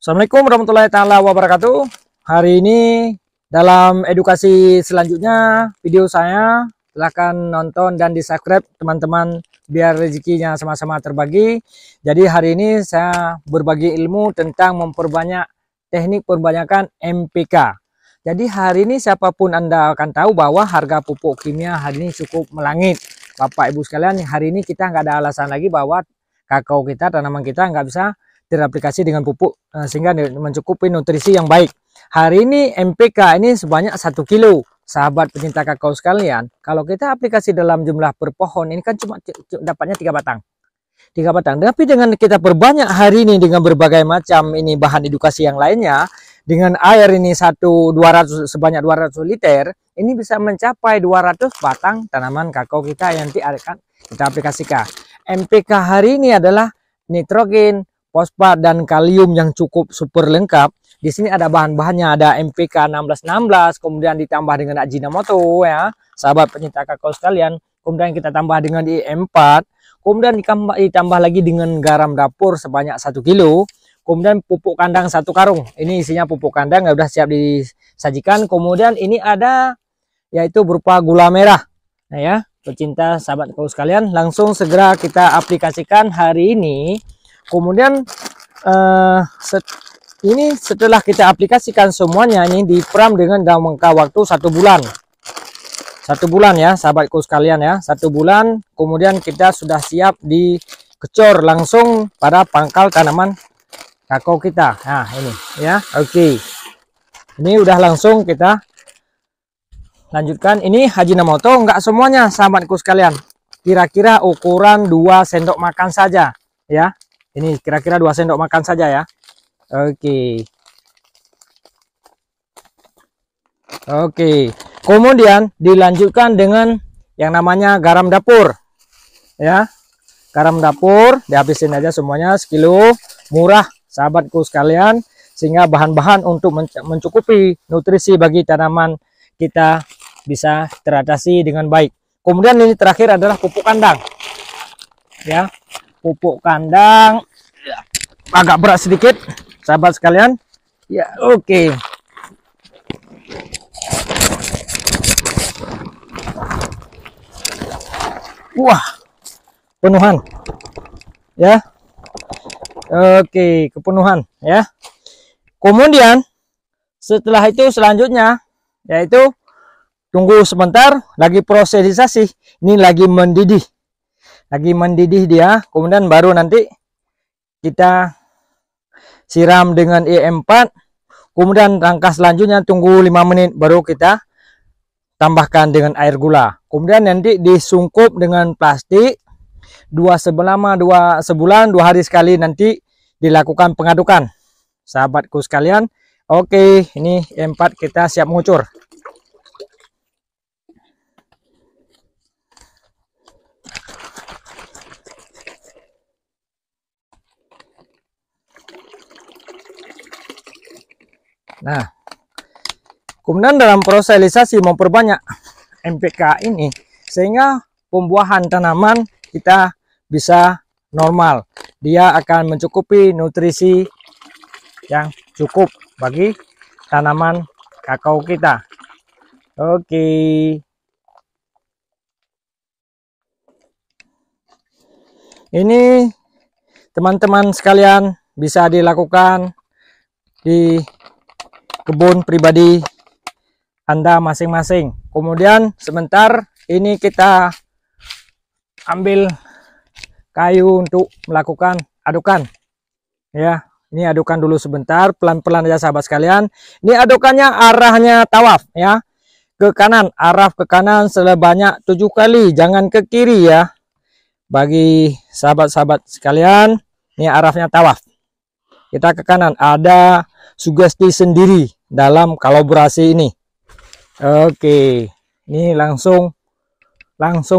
Assalamualaikum warahmatullahi taala wabarakatuh. Hari ini dalam edukasi selanjutnya video saya, silahkan nonton dan di subscribe teman-teman biar rezekinya sama-sama terbagi. Jadi hari ini saya berbagi ilmu tentang memperbanyak teknik perbanyakan NPK. Jadi hari ini siapapun Anda akan tahu bahwa harga pupuk kimia hari ini cukup melangit. Bapak Ibu sekalian, hari ini kita nggak ada alasan lagi bahwa kakao kita, tanaman kita nggak bisa teraplikasi dengan pupuk sehingga mencukupi nutrisi yang baik. Hari ini NPK ini sebanyak 1 kilo. Sahabat pecinta kakao sekalian, kalau kita aplikasi dalam jumlah per pohon ini kan cuma dapatnya 3 batang. 3 batang. Tapi dengan kita perbanyak hari ini dengan berbagai macam ini bahan edukasi yang lainnya, dengan air ini sebanyak 200 liter, ini bisa mencapai 200 batang tanaman kakao kita yang nanti akan kita aplikasikan. NPK hari ini adalah nitrogen, fosfat dan kalium yang cukup super lengkap. Di sini ada bahan-bahannya, ada NPK 1616, kemudian ditambah dengan Ajinomoto ya, sahabat pencinta kakao sekalian. Kemudian kita tambah dengan IM4, kemudian ditambah lagi dengan garam dapur sebanyak 1 kilo. Kemudian pupuk kandang 1 karung. Ini isinya pupuk kandang yang sudah siap disajikan. Kemudian ini ada yaitu berupa gula merah. Nah ya, pecinta sahabat kakao sekalian, langsung segera kita aplikasikan hari ini. Kemudian ini setelah kita aplikasikan semuanya ini diperam dengan dalam jangka waktu 1 bulan. 1 bulan ya sahabatku sekalian ya, 1 bulan. Kemudian kita sudah siap dikecor langsung pada pangkal tanaman kakao kita. Nah ini ya, oke. Ini udah langsung kita lanjutkan. Ini Ajinomoto enggak semuanya sahabatku sekalian. Kira-kira ukuran 2 sendok makan saja ya. Ini kira-kira 2 sendok makan saja ya. Oke. Oke. Kemudian dilanjutkan dengan yang namanya garam dapur. Ya. Garam dapur dihabisin aja semuanya sekilo, murah sahabatku sekalian, sehingga bahan-bahan untuk mencukupi nutrisi bagi tanaman kita bisa teratasi dengan baik. Kemudian ini terakhir adalah pupuk kandang. Ya. Pupuk kandang agak berat sedikit sahabat sekalian ya. Oke. Wah, penuhan ya. Oke, kepenuhan ya. Kemudian setelah itu selanjutnya yaitu tunggu sebentar, lagi prosesisasi, ini lagi mendidih dia. Kemudian baru nanti kita siram dengan IM4. Kemudian langkah selanjutnya tunggu 5 menit baru kita tambahkan dengan air gula. Kemudian nanti disungkup dengan plastik selama 2 hari sekali nanti dilakukan pengadukan sahabatku sekalian. Oke, ini IM4 kita siap mengucur. Nah, kemudian dalam prosesisasi memperbanyak NPK ini sehingga pembuahan tanaman kita bisa normal. Dia akan mencukupi nutrisi yang cukup bagi tanaman kakao kita. Oke. Ini teman-teman sekalian bisa dilakukan di kebun pribadi Anda masing-masing. Kemudian sebentar ini kita ambil kayu untuk melakukan adukan ya. Ini adukan dulu sebentar, pelan-pelan aja sahabat sekalian. Ini adukannya arahnya tawaf ya, ke kanan, arah ke kanan sebanyak 7 kali, jangan ke kiri ya. Bagi sahabat-sahabat sekalian, ini arahnya tawaf. Kita ke kanan, ada sugesti sendiri dalam kolaborasi ini. Oke, ini langsung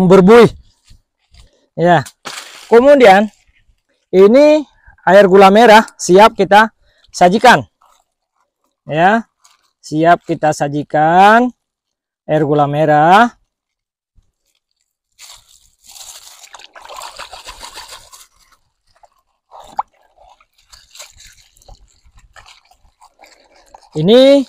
berbuih ya. Kemudian ini air gula merah siap kita sajikan ya, siap kita sajikan air gula merah. Ini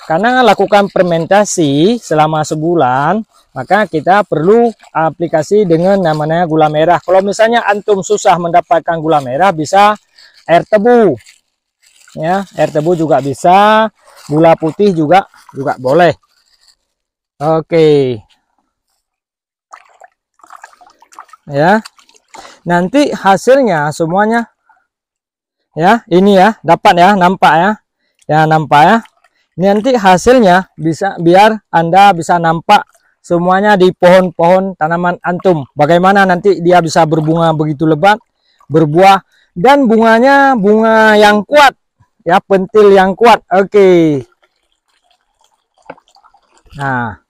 karena lakukan fermentasi selama sebulan, maka kita perlu aplikasi dengan namanya gula merah. Kalau misalnya antum susah mendapatkan gula merah, bisa air tebu. Ya, air tebu juga bisa, gula putih juga boleh. Oke. Ya. Nanti hasilnya semuanya ya, ini ya, dapat ya, nampak ya. Ya, nampak ya. Ini nanti hasilnya bisa biar Anda bisa nampak semuanya di pohon-pohon tanaman antum. Bagaimana nanti dia bisa berbunga begitu lebat, berbuah, dan bunganya bunga yang kuat. Ya, pentil yang kuat. Oke. Nah.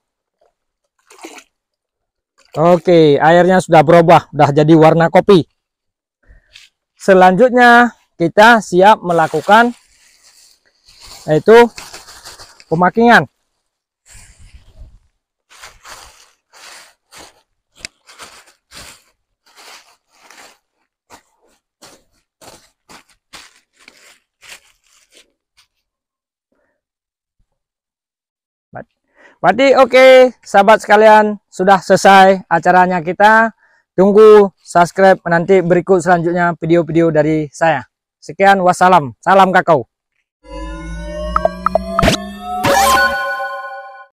Oke, airnya sudah berubah, sudah jadi warna kopi. Selanjutnya kita siap melakukan yaitu pemakingan. Berarti oke, sahabat sekalian, sudah selesai acaranya kita. Tunggu subscribe nanti berikut selanjutnya video-video dari saya. Sekian, wassalam, salam kakao.